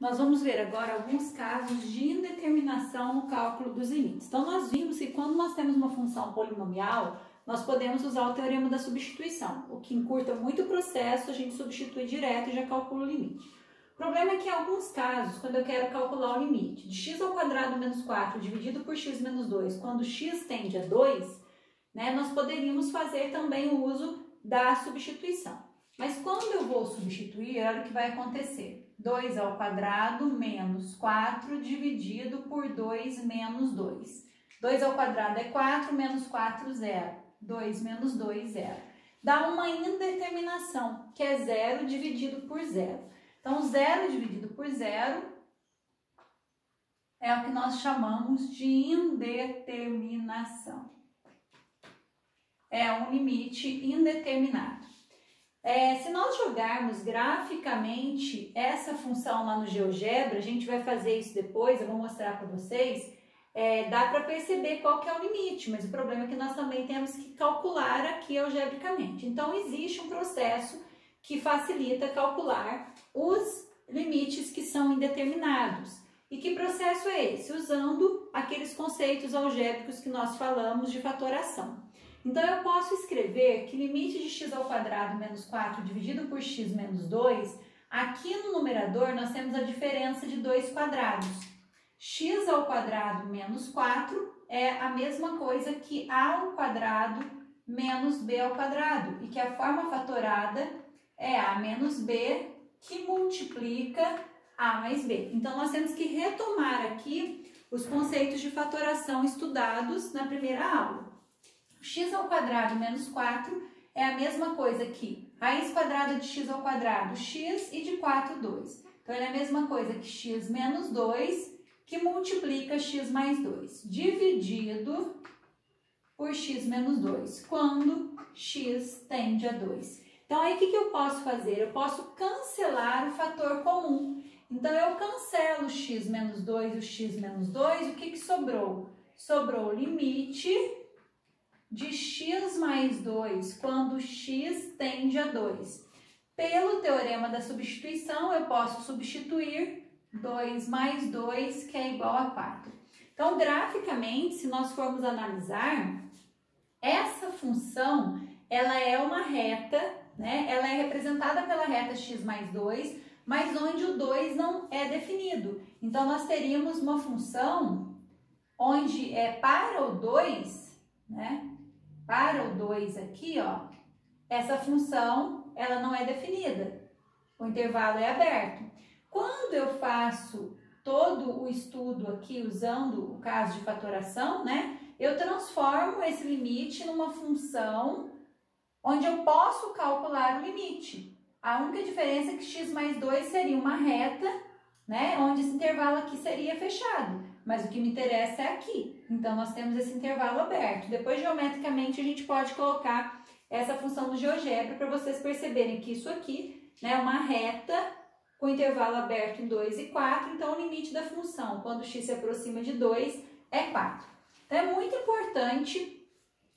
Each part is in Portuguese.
Nós vamos ver agora alguns casos de indeterminação no cálculo dos limites. Então, nós vimos que quando nós temos uma função polinomial, nós podemos usar o teorema da substituição, o que encurta muito o processo, a gente substitui direto e já calcula o limite. O problema é que em alguns casos, quando eu quero calcular o limite de x ao quadrado menos 4 dividido por x menos 2, quando x tende a 2, nós poderíamos fazer também o uso da substituição. Mas quando eu vou substituir, olha o que vai acontecer. 2 ao quadrado menos 4 dividido por 2 menos 2. 2 ao quadrado é 4, menos 4, 0. 2 menos 2, 0. Dá uma indeterminação, que é 0 dividido por 0. Então, 0 dividido por 0 é o que nós chamamos de indeterminação. É um limite indeterminado. Se nós jogarmos graficamente essa função lá no GeoGebra, a gente vai fazer isso depois, eu vou mostrar para vocês, dá para perceber qual que é o limite, mas o problema é que nós também temos que calcular aqui algebricamente. Então, existe um processo que facilita calcular os limites que são indeterminados. E que processo é esse? Usando aqueles conceitos algébricos que nós falamos de fatoração. Então, eu posso escrever que limite de x ao quadrado menos 4 dividido por x menos 2, aqui no numerador nós temos a diferença de dois quadrados. X ao quadrado menos 4 é a mesma coisa que a ao quadrado menos b ao quadrado, e que a forma fatorada é a menos b que multiplica a mais b. Então, nós temos que retomar aqui os conceitos de fatoração estudados na primeira aula. X ao quadrado menos 4 é a mesma coisa que raiz quadrada de x ao quadrado, x, e de 4, 2. Então, ele é a mesma coisa que x menos 2, que multiplica x mais 2, dividido por x menos 2, quando x tende a 2. Então, aí o que eu posso fazer? Eu posso cancelar o fator comum. Então, eu cancelo o x menos 2 e o x menos 2, o que sobrou? Sobrou o limite de x mais 2, quando x tende a 2. Pelo teorema da substituição, eu posso substituir 2 mais 2, que é igual a 4. Então, graficamente, se nós formos analisar, essa função, ela é uma reta, ela é representada pela reta x mais 2, mas onde o 2 não é definido. Então, nós teríamos uma função onde para o 2, para o 2 aqui, essa função, ela não é definida. O intervalo é aberto. Quando eu faço todo o estudo aqui usando o caso de fatoração, eu transformo esse limite numa função onde eu posso calcular o limite. A única diferença é que x mais 2 seria uma reta, onde esse intervalo aqui seria fechado. Mas o que me interessa é aqui. Então, nós temos esse intervalo aberto. Depois, geometricamente, a gente pode colocar essa função do GeoGebra para vocês perceberem que isso aqui é uma reta com intervalo aberto em 2 e 4. Então, o limite da função, quando x se aproxima de 2, é 4. Então, é muito importante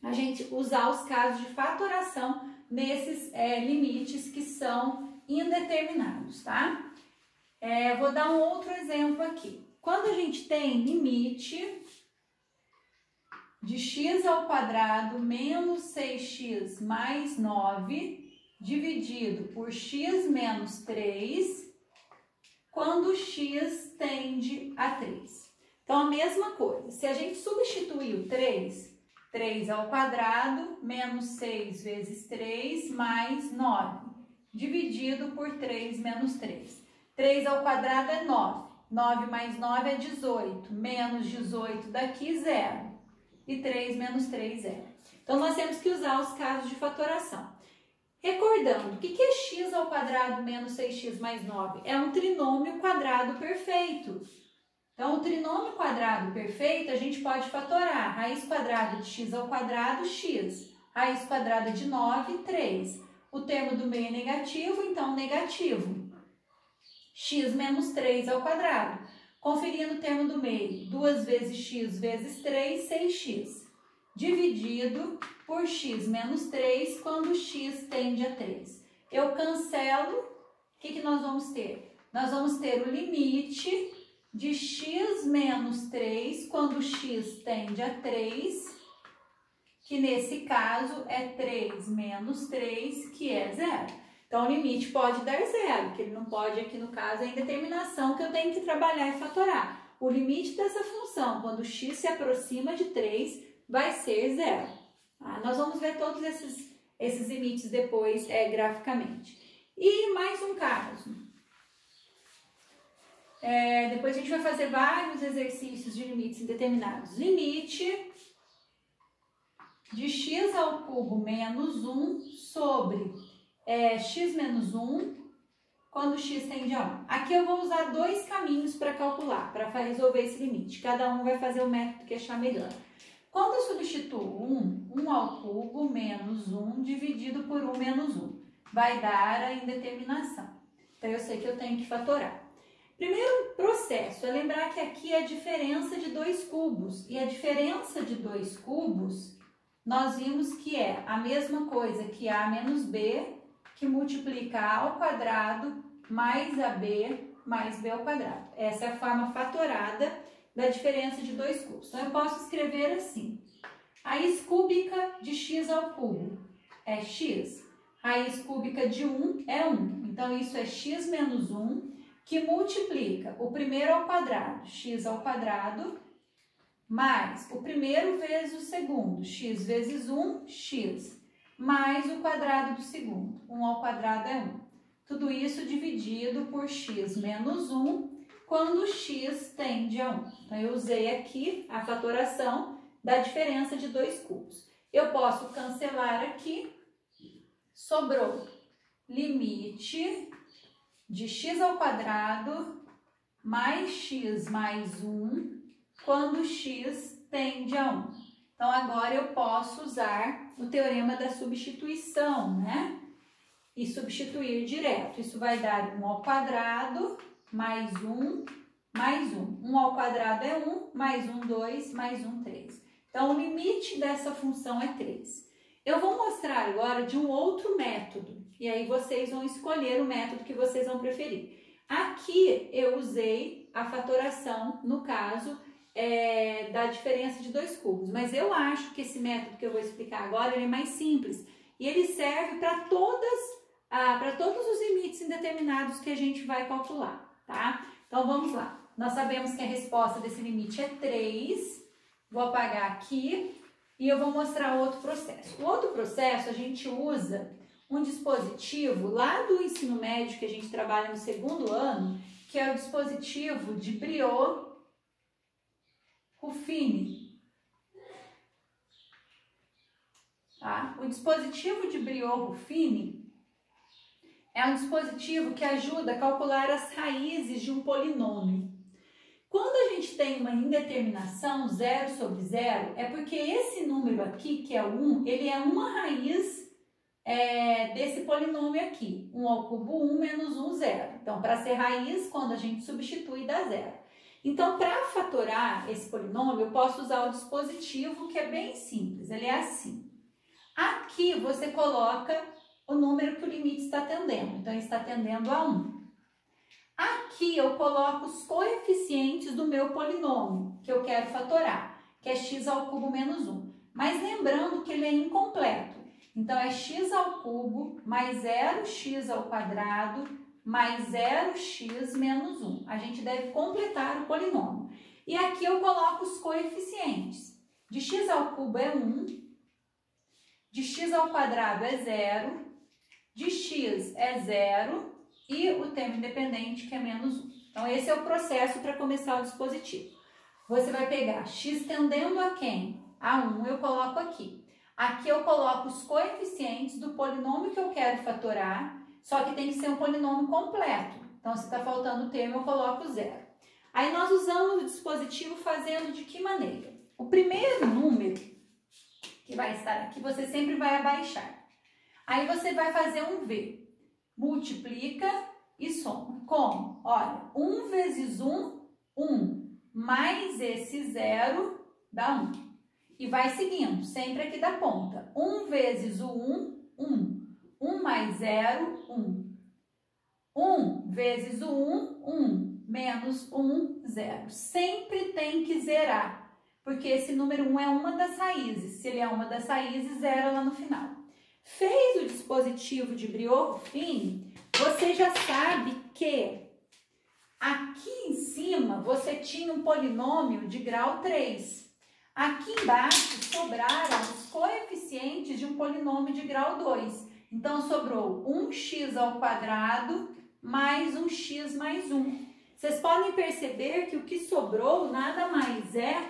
a gente usar os casos de fatoração nesses limites que são indeterminados, tá? Vou dar um outro exemplo aqui. Quando a gente tem limite de x ao quadrado menos 6x mais 9 dividido por x menos 3, quando x tende a 3. Então, a mesma coisa. Se a gente substituir o 3 ao quadrado menos 6 vezes 3 mais 9, dividido por 3 menos 3. 3 ao quadrado é 9. 9 mais 9 é 18. Menos 18 daqui, 0. E 3 menos 3, 0. Então, nós temos que usar os casos de fatoração. Recordando, o que é x ao quadrado menos 6x mais 9? É um trinômio quadrado perfeito. Então, o trinômio quadrado perfeito, a gente pode fatorar. Raiz quadrada de x ao quadrado, x. Raiz quadrada de 9, 3. O termo do meio é negativo, então negativo. X menos 3 ao quadrado. Conferindo o termo do meio, 2 vezes x vezes 3, 6x. Dividido por x menos 3, quando x tende a 3. Eu cancelo, o que nós vamos ter? nós vamos ter o limite de x menos 3, quando x tende a 3, que nesse caso é 3 menos 3, que é 0. Então, o limite pode dar 0, que ele não pode aqui no caso é a indeterminação que eu tenho que trabalhar e fatorar. O limite dessa função, quando x se aproxima de 3, vai ser 0. Tá? Nós vamos ver todos esses limites depois graficamente. E mais um caso. Depois a gente vai fazer vários exercícios de limites indeterminados. Limite de x ao cubo menos 1 sobre x menos 1 quando x tende a 1. Aqui eu vou usar dois caminhos para calcular, para resolver esse limite. Cada um vai fazer o método que achar melhor. Quando eu substituo 1 ao cubo menos 1 dividido por 1 menos 1, vai dar a indeterminação. Então, eu sei que eu tenho que fatorar. Primeiro processo é lembrar que aqui é a diferença de dois cubos. E a diferença de dois cubos, nós vimos que é a mesma coisa que A menos B, que multiplica A ao quadrado mais AB mais B ao quadrado. Essa é a forma fatorada da diferença de dois cubos. Então, eu posso escrever assim. Raiz cúbica de x ao cubo é x. Raiz cúbica de 1 é 1. Então, isso é x menos 1, que multiplica o primeiro ao quadrado, x ao quadrado, mais o primeiro vezes o segundo, x vezes 1, x, mais o quadrado do segundo, 1 ao quadrado é 1. Tudo isso dividido por x menos 1, quando x tende a 1. Então, eu usei aqui a fatoração da diferença de dois cubos. Eu posso cancelar aqui, sobrou limite de x ao quadrado mais x mais 1, quando x tende a 1. Então, agora eu posso usar o teorema da substituição, né? E substituir direto. Isso vai dar 1 ao quadrado mais 1 mais 1. 1 ao quadrado é 1, mais 1, 2, mais 1, 3. Então, o limite dessa função é 3. Eu vou mostrar agora de um outro método. E aí, vocês vão escolher o método que vocês vão preferir. Aqui, eu usei a fatoração, no caso, da diferença de dois cubos. Mas eu acho que esse método que eu vou explicar agora, ele é mais simples. E ele serve para todos os limites indeterminados que a gente vai calcular, tá? Então, vamos lá. Nós sabemos que a resposta desse limite é 3. Vou apagar aqui e eu vou mostrar outro processo. O outro processo, a gente usa um dispositivo lá do ensino médio que a gente trabalha no segundo ano, que é o dispositivo de Briot-Ruffini. Tá? O dispositivo de Briot-Ruffini é um dispositivo que ajuda a calcular as raízes de um polinômio. Quando a gente tem uma indeterminação 0 sobre 0, é porque esse número aqui, que é o 1, ele é uma raiz desse polinômio aqui. 1 ao cubo 1 menos 1, 0. Então, para ser raiz, quando a gente substitui, dá 0. Então, para fatorar esse polinômio, eu posso usar o dispositivo que é bem simples. Ele é assim. Aqui, você coloca o número que o limite está tendendo. Então, ele está tendendo a 1. Aqui eu coloco os coeficientes do meu polinômio, que eu quero fatorar, que é x ao cubo menos 1. Mas lembrando que ele é incompleto. Então, é x ao cubo mais 0x ao quadrado mais 0x menos 1. A gente deve completar o polinômio. E aqui eu coloco os coeficientes. De x ao cubo é 1, de x ao quadrado é 0, de x é 0, e o termo independente, que é menos 1. Então, esse é o processo para começar o dispositivo. Você vai pegar x tendendo a quem? A 1, eu coloco aqui. Aqui eu coloco os coeficientes do polinômio que eu quero fatorar, só que tem que ser um polinômio completo. Então, se está faltando o termo, eu coloco 0. Aí, nós usamos o dispositivo fazendo de que maneira? O primeiro número que vai estar aqui, você sempre vai abaixar. Aí, você vai fazer um V. Multiplica e soma. Como? Olha, 1 vezes 1, 1. Mais esse 0 dá 1. E vai seguindo, sempre aqui da ponta. 1 vezes o 1, 1. 1 mais 0, 1. 1 vezes o 1, 1, menos 1, 0. Sempre tem que zerar, porque esse número 1 é uma das raízes. Se ele é uma das raízes, zera lá no final. Fez o dispositivo de Brioche-Fini, você já sabe que aqui em cima você tinha um polinômio de grau 3. Aqui embaixo sobraram os coeficientes de um polinômio de grau 2. Então, sobrou 1x² mais 1x mais 1. Vocês podem perceber que o que sobrou nada mais é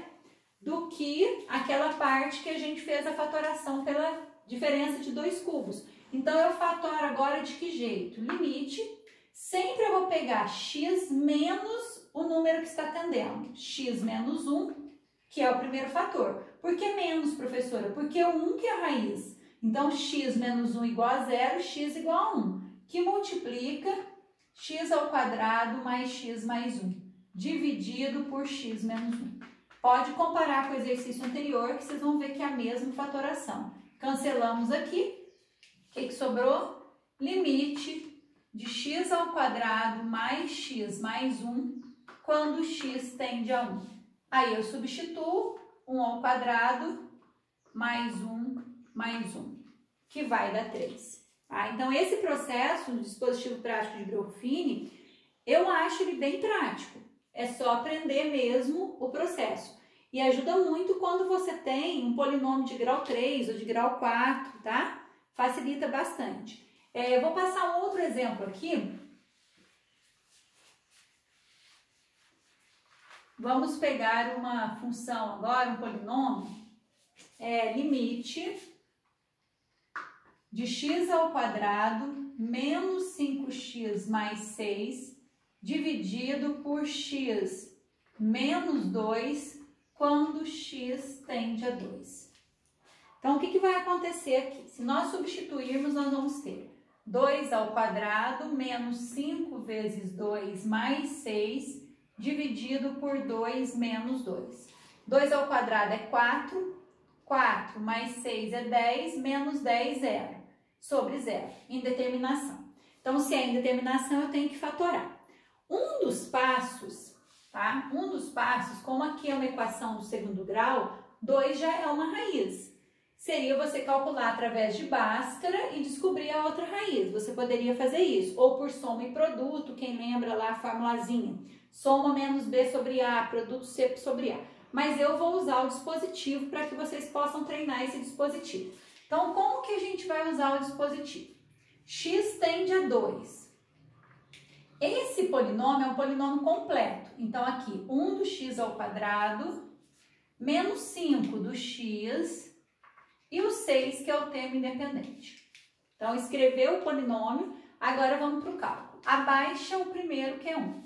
do que aquela parte que a gente fez a fatoração pela diferença de 2 cubos. Então, eu fatoro agora de que jeito? Limite, sempre eu vou pegar x menos o número que está atendendo. X menos 1, que é o primeiro fator. Por que menos, professora? Porque o 1 que é a raiz. Então, x menos 1 igual a 0, x igual a 1, que multiplica x² mais x mais 1, dividido por x menos 1. Pode comparar com o exercício anterior, que vocês vão ver que é a mesma fatoração. Cancelamos aqui. O que sobrou? Limite de x² mais x mais 1, quando x tende a 1. Aí eu substituo 1² mais 1 mais 1, que vai dar 3. Tá? Então, esse processo do dispositivo prático de Brioche-Fini, eu acho ele bem prático. É só aprender mesmo o processo. E ajuda muito quando você tem um polinômio de grau 3 ou de grau 4, tá? Facilita bastante. Eu vou passar um outro exemplo aqui. Vamos pegar uma função agora, um polinômio. Limite de x² menos 5x mais 6 dividido por x menos 2 quando x tende a 2. Então, o que vai acontecer aqui? Se nós substituirmos, nós vamos ter 2² menos 5 vezes 2 mais 6 dividido por 2 menos 2. 2² é 4, 4 mais 6 é 10, menos 10, 0, sobre 0, indeterminação. Então, se é indeterminação, eu tenho que fatorar. Um dos passos, tá? Um dos passos, como aqui é uma equação do segundo grau, 2 já é uma raiz. Seria você calcular através de Bhaskara e descobrir a outra raiz. Você poderia fazer isso, ou por soma e produto, quem lembra lá a formulazinha. Soma menos B sobre A, produto C sobre A. Mas eu vou usar o dispositivo para que vocês possam treinar esse dispositivo. Então, como que a gente vai usar o dispositivo? X tende a 2. Esse polinômio é um polinômio completo. Então, aqui, 1 do x² menos 5 do x e o 6, que é o termo independente. Então, escreveu o polinômio, agora vamos para o cálculo. Abaixa o primeiro, que é 1.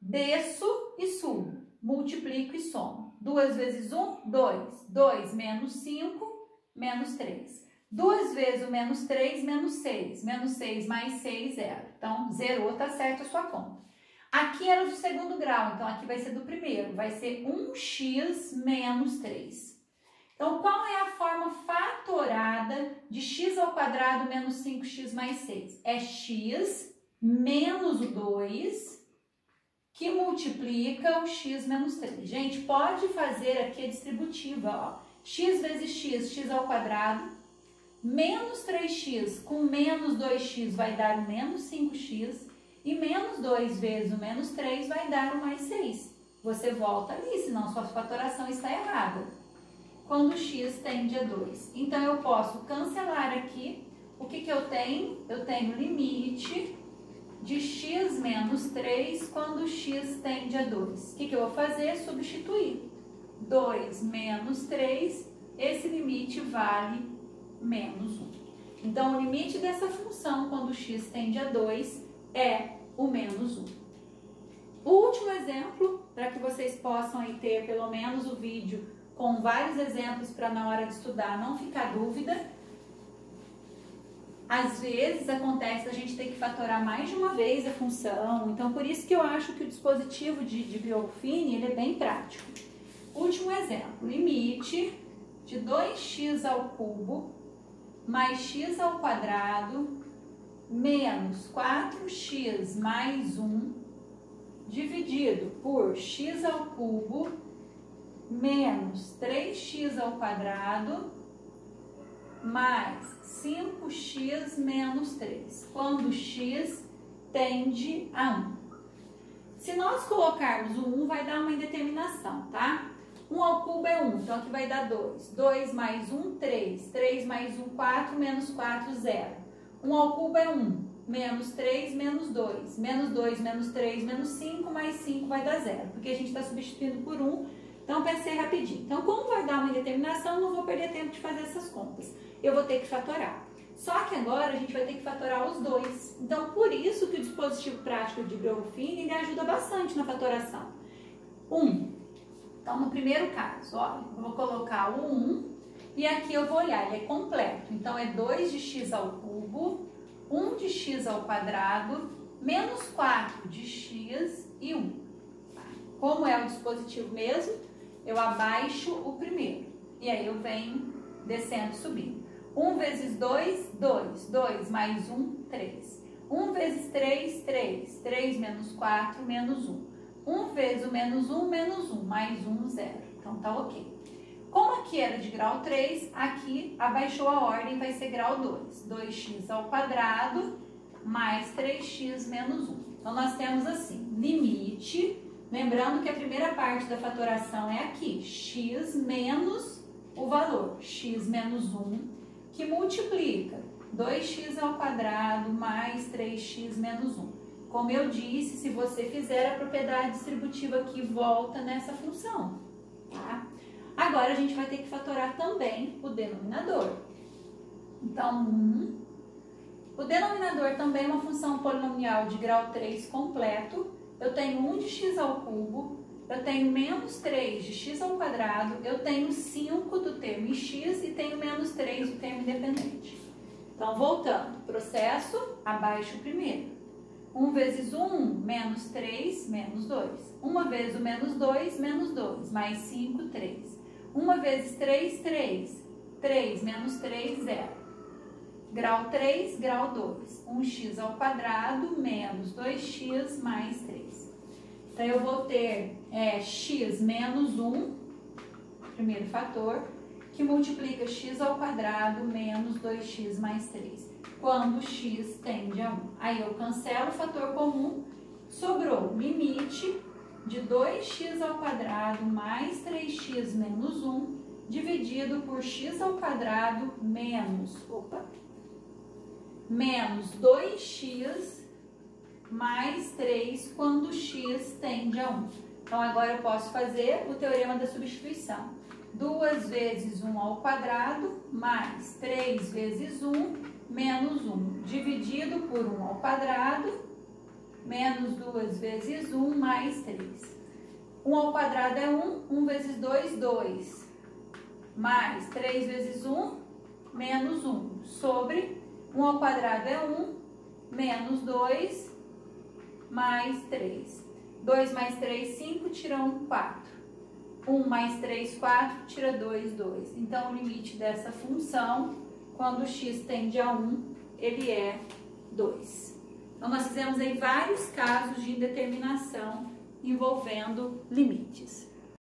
Desço e subo, multiplico e somo. 2 vezes 1, 2. 2 menos 5, menos 3. 2 vezes o menos 3, menos 6. Menos 6 mais 6, 0. Então, zerou, tá certo a sua conta. Aqui era do segundo grau, então aqui vai ser do primeiro. Vai ser 1x menos 3. Então, qual é a forma fatorada de x² menos 5x mais 6? É x menos o 2, que multiplica o x menos 3. Gente, pode fazer aqui a distributiva, ó. X vezes x² menos 3x com menos 2x vai dar o menos 5x, e menos 2 vezes o menos 3 vai dar o mais 6. Você volta ali, senão sua fatoração está errada. Quando x tende a 2. Então, eu posso cancelar aqui. O que eu tenho? Eu tenho limite de x menos 3 quando x tende a 2. O que eu vou fazer? Substituir. 2 menos 3, esse limite vale menos 1. Então, o limite dessa função quando x tende a 2 é o menos 1. O último exemplo, para que vocês possam aí ter pelo menos o vídeo com vários exemplos para na hora de estudar não ficar dúvida. Às vezes acontece a gente ter que fatorar mais de uma vez a função, então por isso que eu acho que o dispositivo de Brioche-Fini ele é bem prático. Último exemplo, limite de 2x² mais x² menos 4x mais 1 dividido por x ao cubo menos 3x ao quadrado mais 5x menos 3, quando x tende a 1. Se nós colocarmos o 1, vai dar uma indeterminação, tá? 1 ao cubo é 1, então aqui vai dar 2. 2 mais 1, 3. 3 mais 1, 4, menos 4, 0. 1 ao cubo é 1, menos 3, menos 2. Menos 2, menos 3, menos 5, mais 5 vai dar 0, porque a gente está substituindo por 1, então pensei rapidinho. Então, como vai dar uma indeterminação, não vou perder tempo de fazer essas contas. Eu vou ter que fatorar. Só que agora a gente vai ter que fatorar os dois. Então, por isso que o dispositivo prático de Grove-Finn ele ajuda bastante na fatoração. 1. Então, no primeiro caso, ó, eu vou colocar o 1 e aqui eu vou olhar, ele é completo. Então, é 2 de x ao cubo, 1 de x ao quadrado, menos 4 de x e 1. Como é o dispositivo mesmo, eu abaixo o primeiro. E aí eu venho descendo e subindo. 1 vezes 2, 2. 2 mais 1, 3. 1 vezes 3, 3. 3 menos 4, menos 1. 1 vezes o menos 1, menos 1. Mais 1, 0. Então, tá ok. Como aqui era de grau 3, aqui abaixou a ordem, vai ser grau 2. 2x ao quadrado mais 3x menos 1. Então, nós temos assim, limite, lembrando que a primeira parte da fatoração é aqui, x menos o valor, x menos 1, que multiplica 2x ao quadrado mais 3x menos 1. Como eu disse, se você fizer a propriedade distributiva aqui, volta nessa função, tá? Agora, a gente vai ter que fatorar também o denominador. Então, o denominador também é uma função polinomial de grau 3 completo. Eu tenho 1 de x ao cubo, eu tenho menos 3 de x ao quadrado, eu tenho 5 do termo em x e tenho menos 3 do termo independente. Então, voltando, processo, abaixo o primeiro. 1 vezes 1, menos 3, menos 2. 1 vezes o menos 2, menos 2, mais 5, 3. 1 vezes 3, 3. 3 menos 3, 0. Grau 3, grau 2. 1x ao quadrado menos 2x mais 3. Então, eu vou ter x menos 1, primeiro fator, que multiplica x ao quadrado menos 2x mais 3, quando x tende a 1. Aí, eu cancelo o fator comum, sobrou limite de 2x ao quadrado mais 3x menos 1, dividido por x ao quadrado menos 2x mais 3 quando x tende a 1. Então, agora eu posso fazer o teorema da substituição. 2 vezes 1 ao quadrado mais 3 vezes 1 menos 1, dividido por 1 ao quadrado, menos 2 vezes 1 mais 3. 1 ao quadrado é 1, 1 vezes 2, 2, mais 3 vezes 1, menos 1, sobre 1 ao quadrado é 1, menos 2, mais 3. 2 mais 3, 5, tira 1, 4. 1 mais 3, 4, tira 2, 2. Então, o limite dessa função, quando x tende a 1, ele é 2. Então, nós fizemos aí vários casos de indeterminação envolvendo limites.